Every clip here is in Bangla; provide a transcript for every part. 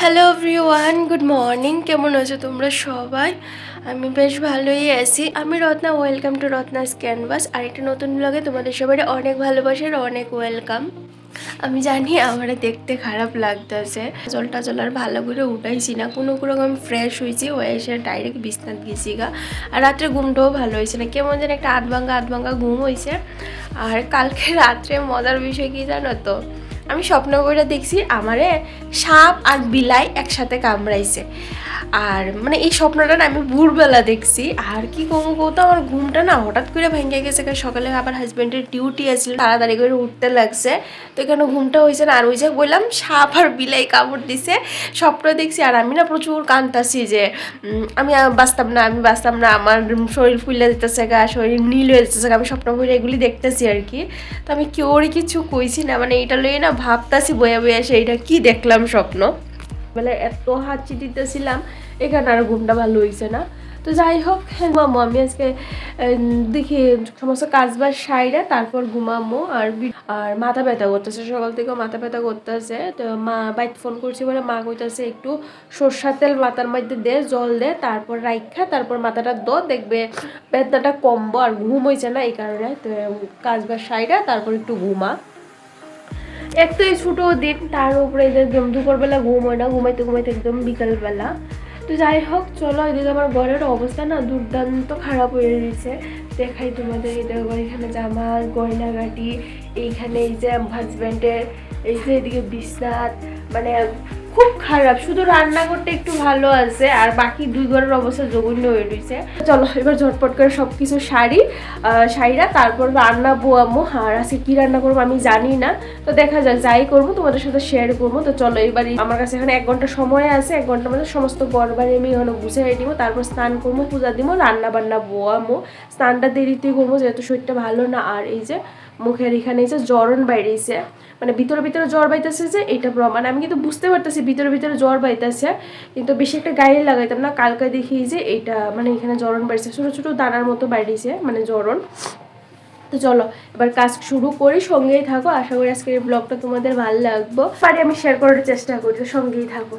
Hello everyone, good morning. কেমন আছো তোমরা সবাই? আমি বেশ ভালোই আছি। আমি Ratna, welcome to Ratna's canvas. আরেকটা নতুন ব্লগে তোমাদের সবাই অনেক ভালোবাসার অনেক ওয়েলকাম। আমি জানি আমার দেখতে খারাপ লাগতেছে, জলটা আর ভালো করে উঠাইছি না, কোনো রকম ফ্রেশ হয়েছি, হয়ে এসে ডাইরেক্ট বিছনাত গেছি গা। আর রাত্রে ঘুমটাও ভালো হয়েছে না, কেমন যেন একটা আধ ভাঙ্গা ঘুম হয়েছে। আর কালকে রাত্রে মজার বিষয় কি জানো তো, আমি স্বপ্ন করে দেখছি আমারে সাপ আর বিলাই একসাথে কামড়াইছে। আর মানে এই স্বপ্নটা না আমি ভোরবেলা দেখছি। আর কি কৌতো আমার ঘুমটা না হঠাৎ করে ভেঙে গেছে, কারণ সকালে আবার হাজব্যান্ডের ডিউটি আছে, তাড়াতাড়ি করে উঠতে লাগছে। তো এখানে ঘুমটা হয়েছে না, আর ওই যে বললাম সাপ আর বিলাই কামড় দিছে, স্বপ্ন দেখছি। আর আমি না প্রচুর কাঁদতাছি যে আমি বাঁচতাম না, আমার শরীর ফুলে যেতেছে গা, শরীর নীল হয়ে যেতেছে গা, আমি স্বপ্ন করে এগুলি দেখতেছি আর কি। তো আমি কেউরই কিছু কইছি না, মানে এইটা লইয়ে না ভাবতাছি বয়া এসে এইটা কি দেখলাম স্বপ্ন। বলে এত হাঁচি দিতেছিলাম, এখানে আর ঘুমটা ভালো হয়েছে না। তো যাই হোক, ঘুমামো আমি আজকে, দেখি সমস্ত কাজবাজ সাইডে তারপর ঘুমামো। আর মাথা ব্যথা করতেছে, সকাল থেকে মাথা ব্যথা করতেছে। তো মা বাইক ফোন করছি বলে মা কইতেছে একটু সর্ষার তেল মাথার মধ্যে দে, জল দে, তারপর রাইখা তারপর মাথাটা দেখবে ব্যথাটা কমবো। আর ঘুম হয়েছে না এই কারণে, তো কাজবাজ সাইডে তারপর একটু ঘুমা। এক তো এই ছোটো দিন, তার উপরে একদম দুপুরবেলা ঘুম হয় না, ঘুমাইতে একদম বিকালবেলা। তো যাই হোক, চলো এদিকে আমার ঘরের অবস্থা না দুর্দান্ত খারাপ হয়ে রয়েছে। দেখাই তোমাদের, এই দেখো এখানে জামা গয়নাগাটি, এইখানে এই যে হাজব্যান্ডের, এই যে এদিকে বিছনাত, মানে খুব খারাপ। শুধু রান্না করতে একটু ভালো আছে, আর বাকি দুই ঘরের অবস্থা জঘন্য হয়ে রয়েছে। চলো এবার ঝটপট করে সব কিছু সারিরা তারপর রান্না বোয়ামো। আর আজকে কি রান্না করবো আমি জানি না, তো দেখা যাক, যাই করবো তোমাদের সাথে শেয়ার করবো। তো চলো এবার আমার কাছে এখানে 1 ঘন্টা সময় আছে, 1 ঘন্টার মধ্যে সমস্ত ঘরবাড়ি আমি এখানে গুছিয়ে দিব, তারপর স্নান করবো, পূজা দিব, রান্না বান্না বোয়ামো। স্নানটা দেরিতে করবো যেহেতু শরীরটা ভালো না। আর এই যে মুখের এখানে এই যে জ্বরন বাইরেছে, মানে ভিতরে জ্বর বাইতেছে, যে এটা প্রমাণ। আমি কিন্তু বুঝতে পারতেছি ভিতরে জ্বর বাইতেছে, কিন্তু বেশি একটা গায়ে লাগাইতাম না। কালকে দেখি যে এইটা মানে এখানে জ্বরন বাড়ছে, ছোটো ছোটো দানার মতো বাইরেছে, মানে জ্বরন। তো চলো এবার কাজ শুরু করি, সঙ্গেই থাকো। আশা করি আজকের এই ব্লগটা তোমাদের ভালো লাগবে, আমি শেয়ার করার চেষ্টা করি, তো সঙ্গেই থাকো।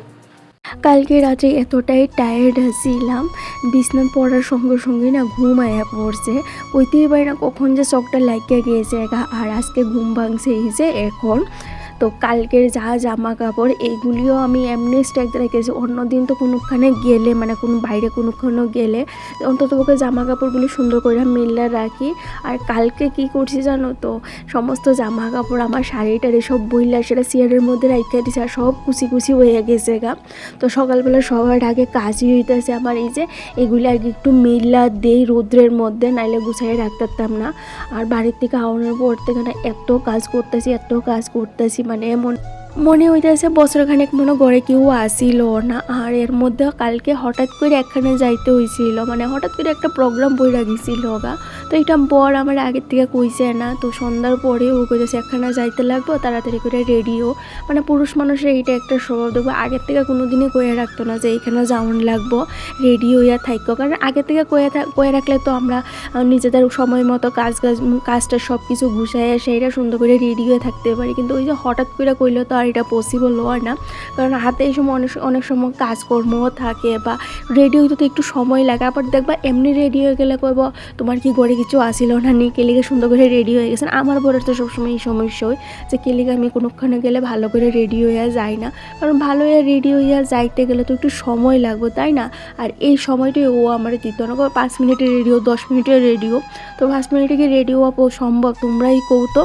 কালকে রাতে এতটাই টায়ার্ড ছিলাম, বিছনা পড়ার সঙ্গে না ঘুম আয়া পড়ছে, ওইতেই পারি না কখন যে চোখটা লাগিয়ে গিয়েছে। আর আজকে ঘুম ভাঙছে এই যে এখন। তো কালকের যা জামা কাপড় এইগুলিও আমি এমনি স্ট্যাক রেখেছি, অন্যদিন তো কোনোখানে গেলে, মানে কোনো বাইরে কোনোখানে গেলে অন্তত ওকে জামা কাপড়গুলি সুন্দর করে মিল্লা রাখি। আর কালকে কি করছি জানো তো, সমস্ত জামা কাপড় আমার শাড়িটারে সব বইলা সেটা চেয়ারের মধ্যে রাখতে দিছে, আর সব কুচি হয়ে গেছে গা। তো সকালবেলা সবার আগে কাজই হইতেছে আমার এই যে এগুলি আর কি একটু মিল্লা দেই রোদ্রের মধ্যে, নাইলে গুছাই রাখতাম না। আর বাড়ির থেকে আওয়ানোর পর থেকে না এত কাজ করতেছি, মানে মনে হইতেছে বছরখানেক মনে ঘরে কেউ আসিল না। আর এর মধ্যে কালকে হঠাৎ করে একখানে যাইতে হয়েছিল, মানে হঠাৎ করে একটা প্রোগ্রাম বইরা গেছিল গা। তো এটা বর আমার আগের থেকে কইছে না, তো সন্ধ্যার পরে ও কইতেছে একখানা যাইতে লাগবো, তাড়াতাড়ি করে রেডিও। মানে পুরুষ মানুষের এইটা একটা স্বভাব, দেখবো আগের থেকে কোনো দিনই কয়ে রাখতো না যে এইখানে যাওয়ান লাগবো, রেডি হইয়া থাকবো। কারণ আগের থেকে কয়ে রাখলে তো আমরা নিজেদের সময় মতো কাজটা সব কিছু গুছাইয়া সেইটা সুন্দর করে রেডি হয়ে থাকতে পারি। কিন্তু ওই যে হঠাৎ করে কইলে তো আর এটা পসিবল হয় না, কারণ হাতে এই সময় অনেক সময় কাজকর্মও থাকে, বা রেডি হইতে তো একটু সময় লাগে। আবার দেখবা এমনি রেডি হয়ে গেলে কইব তোমার কি ঘরে কিছু আসিল না, নি কেলিকে সুন্দর করে রেডি হয়ে গেছেন। আমার বরের তো সবসময় এই সমস্যা হয় যে কেলিকে আমি কোনোখানে গেলে ভালো করে রেডি হইয়া যাই না, কারণ ভালো হয়ে রেডি হইয়া যাইতে গেলে তো একটু সময় লাগবে, তাই না? আর এই সময়টাই ও আমার দিত না, 5 মিনিটে রেডিও, 10 মিনিটের রেডিও। তো 5 মিনিটে কি রেডিও সম্ভব? তোমরাই কৌতো।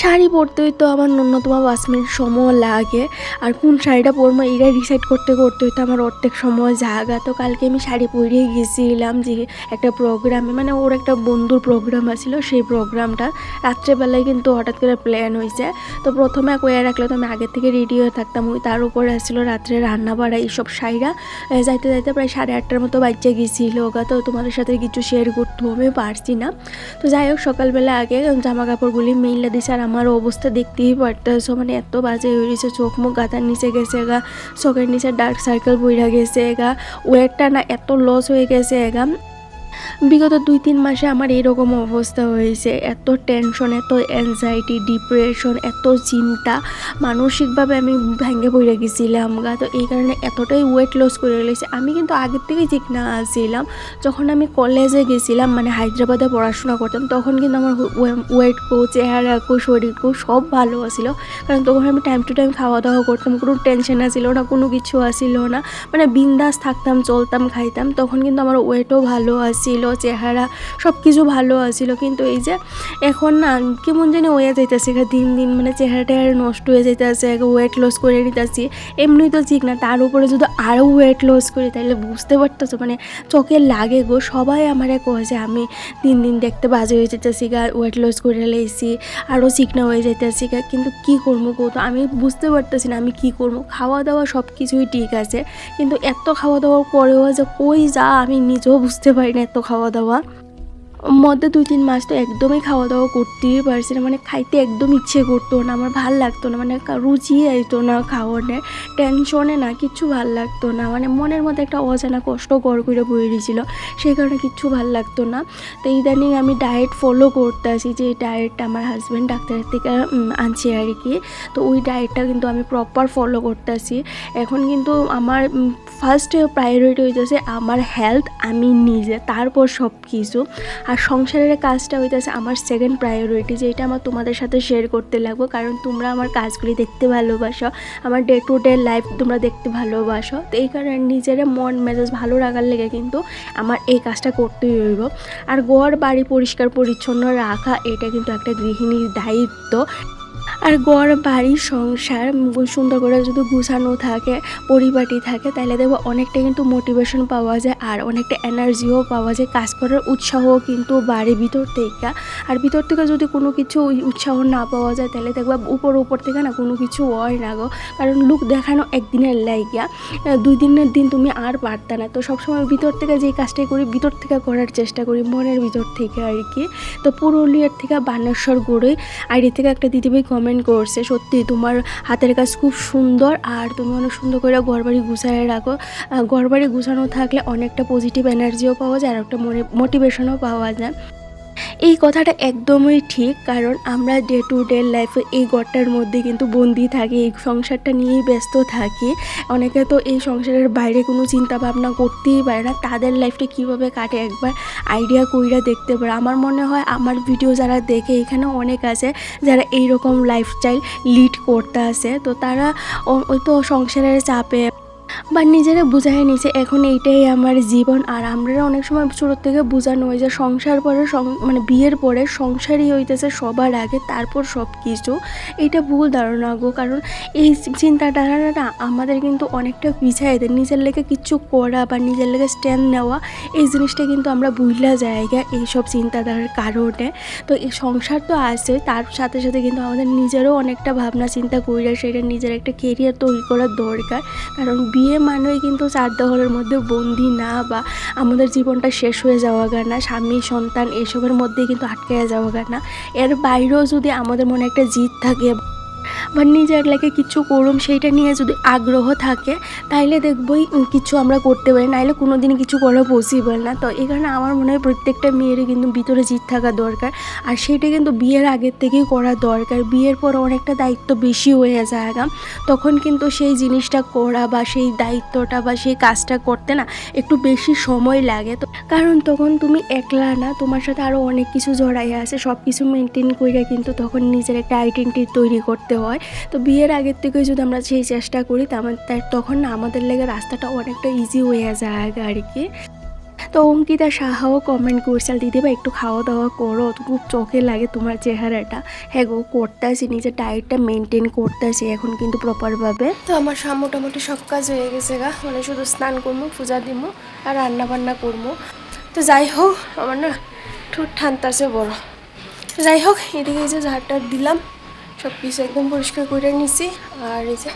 শাড়ি পরতেই তো আমার ন্যূনতম 5 মিনিট সময় লাগে, আর কোন শাড়িটা পরবো এইটা ডিসাইড করতে হয়তো আমার অর্ধেক সময় জায়গা। তো কালকে আমি শাড়ি পরিয়ে গেছিলাম যে একটা প্রোগ্রামে, মানে ওর একটা বন্ধুর প্রোগ্রাম আছিল, সেই প্রোগ্রামটা রাত্রেবেলায় কিন্তু হঠাৎ করে প্ল্যান হয়েছে। তো প্রথমে কয়ে রাখলে তো আমি আগের থেকে রেডি হয়ে থাকতাম, ওই তার উপরে আসছিলো রাত্রে রান্না বাড়া এইসব শাড়িরা। যাইতে প্রায় 8:30টার মতো বাচ্চা গেছিলো গা। তো তোমাদের সাথে কিছু শেয়ার করতে আমি পারছি না। তো যাই হোক, সকালবেলা আগে জামা কাপড়গুলি মেইলা দিছে, আর আমার অবস্থা দেখতেই পারতেছো, মানে এত বাজে হয়ে গেছে, চোখ মুখ গাঁথার নিচে গেছে গা, চোখের নিচে ডার্ক সার্কেল বইরা গেছে গা, ওয়েটটা না এত লস হয়ে গেছে গা। বিগত 2-3 মাসে আমার এরকম অবস্থা হয়েছে, এত টেনশন, এত অ্যাংজাইটি, ডিপ্রেশন, এত চিন্তা, মানসিকভাবে আমি ভেঙে পড়ে গেছিলাম গা। তো এই কারণে এতটাই ওয়েট লস করে ফেলেছি। আমি কিন্তু আগের থেকেই চিকনা আছিলাম। যখন আমি কলেজে গেছিলাম, মানে হায়দ্রাবাদে পড়াশোনা করতাম, তখন কিন্তু আমার ওয়েট কো, চেহারা কো, শরীর কো সব ভালো আছিল। কারণ তখন আমি টাইম টু টাইম খাওয়া দাওয়া করতাম, কোনো টেনশন আসিল না, কোনো কিছু আসিল না, মানে বিন্দাস থাকতাম, চলতাম, খাইতাম। তখন কিন্তু আমার ওয়েটও ভালো আসিল, চেহারা সব কিছু ভালো আসিল। কিন্তু এই যে এখন না কেমন জানি হয়ে যাইতেছে দিন দিন, মানে চেহারাটা নষ্ট হয়ে যাইতেছে, ওয়েট লস করে নিতেছি। এমনি তো ঠিক না, তার উপরে যদি আরও ওয়েট লস করি তাহলে বুঝতে পারতেছো, মানে চোখে লাগে গো। সবাই আমারে কয় যে আমি দিন দিন দেখতে বাজে হয়ে যেতেছি গা, ওয়েট লস করে লেছি, আরও চিকনা হয়ে যাইতেছি গা। কিন্তু কী করবো গো, তো আমি বুঝতে পারতেছি না আমি কী করবো। খাওয়া দাওয়া সব কিছুই ঠিক আছে, কিন্তু এত খাওয়া দাওয়ার পরেও যে কই যা আমি নিজেও বুঝতে পারি না। এত খাওয়া দাওয়া মধ্যে 2-3 মাস তো একদমই খাওয়া দাওয়া করতেই পারছি না, মানে খাইতে একদম ইচ্ছে করতো না, আমার ভাল লাগতো না, মানে রুচি আইতো না খাওয়ানোর টেনশনে, না কিচ্ছু ভাল লাগতো না, মানে মনের মধ্যে একটা অজানা কষ্ট গড় করে বয়ে দিয়েছিলো, সেই কারণে কিচ্ছু ভাল লাগতো না। তো ইদানিং আমি ডায়েট ফলো করতে আসি, যে ডায়েটটা আমার হাজব্যান্ড ডাক্তারের থেকে আনছে আর কি। তো ওই ডায়েটটা কিন্তু আমি প্রপার ফলো করতে আসি। এখন কিন্তু আমার ফার্স্ট প্রায়োরিটি হইতেছে আমার হেলথ, আমি নিজে, তারপর সব কিছু। আর সংসারের কাজটা হইতেছে আমার সেকেন্ড প্রায়োরিটি, যেটা আমার তোমাদের সাথে শেয়ার করতে লাগবো, কারণ তোমরা আমার কাজগুলি দেখতে ভালোবাসো, আমার ডে টু ডে লাইফ তোমরা দেখতে ভালোবাসো। তো এই কারণে নিজের মন মেজাজ ভালো রাখার লেগে কিন্তু আমার এই কাজটা করতেই হইব। আর ঘর বাড়ি পরিষ্কার পরিচ্ছন্ন রাখা এটা কিন্তু একটা গৃহিণীর দায়িত্ব। আর ঘর বাড়ি সংসার সুন্দর করে যদি গুছানো থাকে, পরিপাটি থাকে, তাহলে দেখবো অনেকটা কিন্তু মোটিভেশন পাওয়া যায়, আর অনেকটা এনার্জিও পাওয়া যায়, কাজ করার উৎসাহও কিন্তু বাড়ে ভিতর থেকে। আর ভিতর থেকে যদি কোনো কিছু উৎসাহ না পাওয়া যায়, তাহলে দেখবা উপর থেকে না কোনো কিছু হয় না গো। কারণ লুক দেখানো একদিনের লাইগা, 2 দিনের দিন তুমি আর পারতা না। তো সবসময় ভিতর থেকে যেই কাজটাই করি, ভিতর থেকে করার চেষ্টা করি, মনের ভিতর থেকে আর কি। তো পুরুলিয়ার থেকে বানেশ্বর গড়ে আইডি থেকে একটা দিদিভাই কমেন্ট করছে, সত্যি তোমার হাতের কাজ খুব সুন্দর, আর তুমি অনেক সুন্দর করে ঘরবাড়ি গুছায় রাখো। ঘরবাড়ি গুছানো থাকলে অনেকটা পজিটিভ এনার্জিও পাওয়া যায়, আর একটা মোটিভেশনও পাওয়া যায়। এই কথাটা একদমই ঠিক, কারণ আমরা ডে টু ডে লাইফে এই ঘরটার মধ্যে কিন্তু বন্দি থাকি, এই সংসারটা নিয়েই ব্যস্ত থাকি। অনেকে তো এই সংসারের বাইরে কোনো চিন্তা ভাবনা করতেই পারে না, তাদের লাইফটা কীভাবে কাটে একবার আইডিয়া কইরা দেখতে পারে। আমার মনে হয় আমার ভিডিও যারা দেখে, এখানে অনেক আছে যারা এইরকম লাইফস্টাইল লিড করতে আসে, তো তারা ওই তো সংসারের চাপে বা নিজেরা বুঝাই নিছে এখন এইটাই আমার জীবন। আর আমরা অনেক সময় ছোটোর থেকে বোঝানো হয় যে সংসার পরে মানে বিয়ের পরে সংসারই হইতেছে সবার আগে, তারপর সব কিছু। এটা ভুল ধারণা গো, কারণ এই চিন্তাধারাটা আমাদের কিন্তু অনেকটা পিছাই দেয়। নিজের লেগে কিচ্ছু করা বা নিজের লেগে স্ট্যান্ড নেওয়া, এই জিনিসটা কিন্তু আমরা ভুলা জায়গা এইসব চিন্তাধারার কারণে। তো এই সংসার তো আছে, তার সাথে সাথে কিন্তু আমাদের নিজেরও অনেকটা ভাবনা চিন্তা কইরা সেটা নিজের একটা কেরিয়ার তৈরি করার দরকার। কারণ বিয়ে মানেই কিন্তু 4 দেওয়ালের মধ্যে বন্দি না, বা আমাদের জীবনটা শেষ হয়ে যাওয়া না, স্বামী সন্তান এসবের মধ্যেই কিন্তু আটকে যাওয়া না। এর বাইরেও যদি আমাদের মনে একটা জিদ থাকে বা নিজের লাগে কিছু করুম সেইটা নিয়ে যদি আগ্রহ থাকে, তাইলে দেখবই কিছু আমরা করতে পারি, নাইলে কোনো দিন কিছু করা পসিবল না। তো এই কারণে আমার মনে হয় প্রত্যেকটা মেয়েরই কিন্তু ভিতরে জিদ থাকা দরকার, আর সেইটা কিন্তু বিয়ের আগের থেকেই করা দরকার। বিয়ের পর অনেকটা দায়িত্ব বেশি হয়ে যায়, তখন কিন্তু সেই জিনিসটা করা বা সেই দায়িত্বটা বা সেই কাজটা করতে না একটু বেশি সময় লাগে। তো কারণ তখন তুমি একলা না, তোমার সাথে আরও অনেক কিছু জড়াই আছে, সব কিছু মেনটেন করে কিন্তু তখন নিজের একটা আইডেন্টিটি তৈরি করতে হয়। তো বিয়ের আগের থেকে যদি আমরা সেই চেষ্টা করি, তখন না আমাদের লেগে রাস্তাটা অনেকটা ইজি হয়ে যায় আর কি। তো অঙ্কিতা সাহাও কমেন্ট করছে, দিদিভাই একটু খাওয়া দাওয়া করো, খুব চোখে লাগে তোমার চেহারাটা। হ্যাঁ গো, করতেছি, নিজের ডায়েটটা মেনটেন করতেছি এখন কিন্তু প্রপারভাবে। তো আমার মোটামুটি সব কাজ হয়ে গেছে গা, মানে শুধু স্নান করবো, পূজা দিব আর রান্না বান্না করবো। তো যাই হোক, আমার না ঠোঁট ঠান্তাছে বড়। তো যাই হোক, এদিকে এই যে ঝাড়টা দিলাম, সব কিছু একদম পরিষ্কার করে নিছি। আর এই যে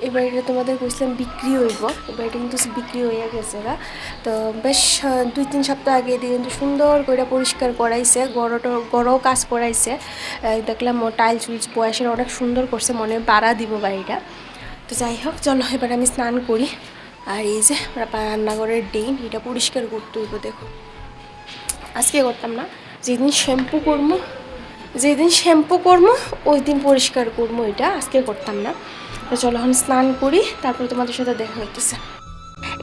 এবার এটা তোমাদের বলছিলাম বিক্রি হইব, এবার এটা কিন্তু বিক্রি হয়ে গেছে গা। তো বেশ 2-3 সপ্তাহ আগে দিয়ে কিন্তু সুন্দর করে পরিষ্কার করাইছে, গড়ও কাজ করাইছে। দেখলাম টাইলস উইলস বয়সের অনেক সুন্দর করছে, মনে বাড়া দিব বাড়িটা। তো যাই হোক, চলো এবার আমি স্নান করি। আর এই যে রান্নাঘরের ড্রেন, এটা পরিষ্কার করতে হইব। দেখো আজকে করতাম না, যেদিন শ্যাম্পু করবো ওই দিন পরিষ্কার করবো, এটা আজকে করতাম না। তো চলো এখন স্নান করি, তারপরে তোমাদের সাথে দেখা হইতেছে।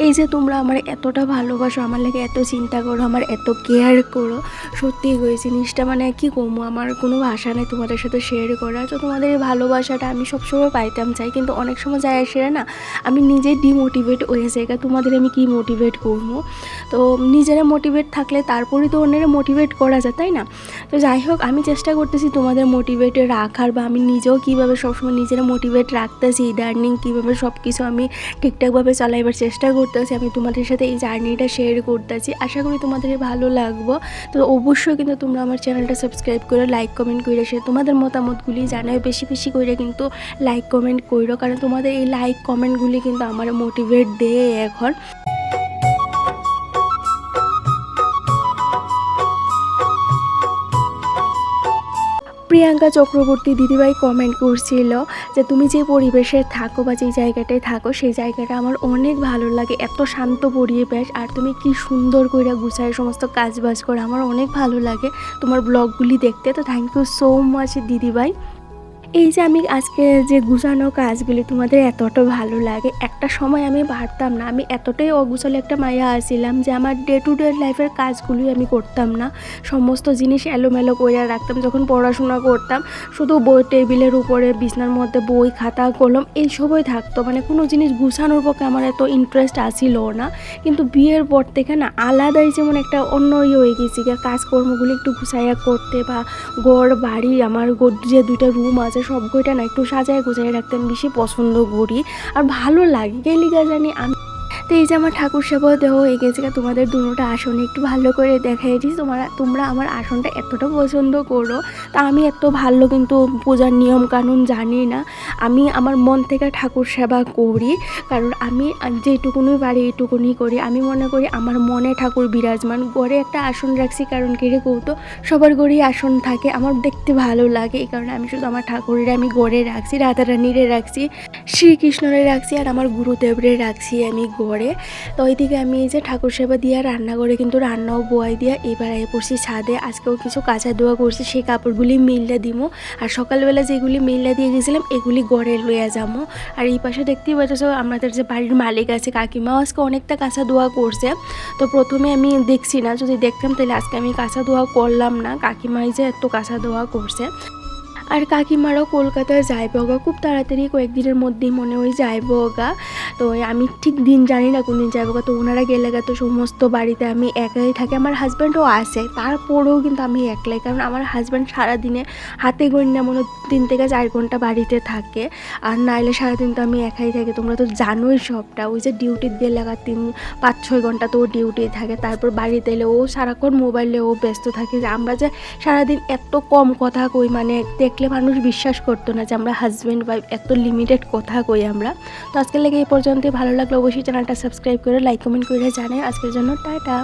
এই যে তোমরা আমার এতটা ভালোবাসো, আমার লাগে এত চিন্তা করো, আমার এত কেয়ার করো, সত্যি ওই জিনিসটা মানে কি কমো, আমার কোনো ভাষা নেই তোমাদের সাথে শেয়ার করা। তো তোমাদের এই ভালোবাসাটা আমি সবসময় পাইতাম চাই, কিন্তু অনেক সময় যায় আসে না, আমি নিজেই ডিমোটিভেট হয়ে যাই। তোমাদের আমি কি মোটিভেট করবো? তো নিজেরা মোটিভেট থাকলে তারপরেই তো অন্যেরা মোটিভেট করা যায়, তাই না? তো যাই হোক, আমি চেষ্টা করতেছি তোমাদের মোটিভেটে রাখার, বা আমি নিজেও কীভাবে সবসময় নিজেরা মোটিভেট রাখতেছি, ইদানিং কীভাবে সব কিছু আমি ঠিকঠাকভাবে চালাইবার চেষ্টা করতেছি, আমি তোমাদের সাথে এই জার্নিটা শেয়ার করতেছি। আশা করি তোমাদের ভালো লাগবো। তো অবশ্যই কিন্তু তোমরা আমার চ্যানেলটা সাবস্ক্রাইব করে লাইক কমেন্ট করে সে তোমাদের মতামতগুলি জানাও, বেশি বেশি করে কিন্তু লাইক কমেন্ট করো, কারণ তোমাদের এই লাইক কমেন্টগুলি কিন্তু আমার মোটিভেট দেয় এখন। প্রিয়াঙ্কা চক্রবর্তী দিদিভাই কমেন্ট করছিল যে তুমি যে পরিবেশে থাকো বা যে জায়গাটায় থাকো সেই জায়গাটা আমার অনেক ভালো লাগে, এত শান্ত পরিবেশ, আর তুমি কি সুন্দর করে গুছায় সমস্ত কাজ বাজ করো, আমার অনেক ভালো লাগে তোমার ব্লগগুলি দেখতে। তো থ্যাংক ইউ সো মাচ দিদিভাই। এই যে আমি আজকে যে গুছানো কাজগুলি তোমাদের এতটা ভালো লাগে, একটা সময় আমি ভাবতাম না, আমি এতটাই অগুছালো একটা মায়া আসছিলাম যে আমার ডে টু ডে লাইফের কাজগুলি আমি করতাম না, সমস্ত জিনিস এলোমেলো করে রাখতাম। যখন পড়াশোনা করতাম শুধু বই টেবিলের উপরে বিছনার মধ্যে বই খাতা কলম এইসবই থাকতো, মানে কোনো জিনিস গুছানোর পক্ষে আমার এত ইন্টারেস্ট আসছিল না। কিন্তু বিয়ের পর থেকে না আলাদাই যেমন একটা অন্য হয়ে গেছি, কাজকর্মগুলি একটু গুছাইয়া করতে, বা ঘর বাড়ি আমার যে 2টা রুম আছে সব বইটা না একটু সাজায় গুছাই রাখতে আমি বেশি পছন্দ করি, আর ভালো লাগে গেলিগা জানি আমি। তো এই যে আমার ঠাকুর সেবা দেওয়া হয়ে গেছে, তোমাদের দুটোটা আসনে একটু ভালো করে দেখাইছি। তোমরা আমার আসনটা এতটা পছন্দ করো, তা আমি এত ভালো কিন্তু পূজার নিয়ম কানুন জানি না, আমি আমার মন থেকে ঠাকুর সেবা করি, কারণ আমি যেটুকুনি পারি এইটুকুনি করি। আমি মনে করি আমার মনে ঠাকুর বিরাজমান, গড়ে একটা আসন রাখছি, কারণ কেড়ে কৌতো সবার গড়েই আসন থাকে, আমার দেখতে ভালো লাগে, এই কারণে আমি শুধু আমার ঠাকুরের আমি গড়ে রাখছি, রাধারানীরে রাখছি, শ্রীকৃষ্ণরে রাখছি, আর আমার গুরুদেবরে রাখছি আমি গড়ে। তো ওইদিকে আমি এই যে ঠাকুর সেবা দিয়ে রান্না করে কিন্তু রান্নাও বয়াই দিয়া এবার আই পড়ছি ছাদে। আজকেও কিছু কাঁচা ধোয়া করছি, সেই কাপড়গুলি মিললে দিব, আর সকালবেলা যেগুলি মিললে দিয়ে গেছিলাম এগুলি গড়ে লইয়া যাবো। আর এই পাশে দেখতেই পাচ্ছ আমাদের যে বাড়ির মালিক আছে কাকিমাও আজকে অনেকটা কাঁচা ধোয়া করছে। তো প্রথমে আমি দেখছি না, যদি দেখতাম তাহলে আজকে আমি কাঁচা ধোয়া করলাম না, কাকিমাই যে এত কাঁচা ধোয়া করছে। আর কাকিমারাও কলকাতায় যাইব গা খুব তাড়াতাড়ি, কয়েকদিনের মধ্যেই মনে হয় যাইব গা। তো আমি ঠিক দিন জানি না কোন দিন যাইব গা। তো ওনারা গেলে গা তো সমস্ত বাড়িতে আমি একাই থাকি, আমার হাজব্যান্ডও আসে, তারপরেও কিন্তু আমি একলাই, কারণ আমার হাজব্যান্ড সারাদিনে হাতে গণ্যা মনে 3 থেকে 4 ঘন্টা বাড়িতে থাকে, আর নাইলে সারাদিন তো আমি একাই থাকি। তোমরা তো জানোই সবটা, ওই যে ডিউটির গেলে গা 5-6 ঘন্টা তো ও ডিউটি থাকে, তারপর বাড়িতে এলে ও সারাক্ষণ মোবাইলে ও ব্যস্ত থাকে। যে আমরা যে সারাদিন এত কম কথা কই, মানে দেখলে মানুষ বিশ্বাস করতো না যে আমরা হাজব্যান্ড ওয়াইফ এত লিমিটেড কথা কই আমরা। তো আজকের লেগে এই পর্যন্ত, ভালো লাগলে অবশ্যই চ্যানেলটা সাবস্ক্রাইব করে লাইক কমেন্ট করে জানাই। আজকের জন্য টাটা।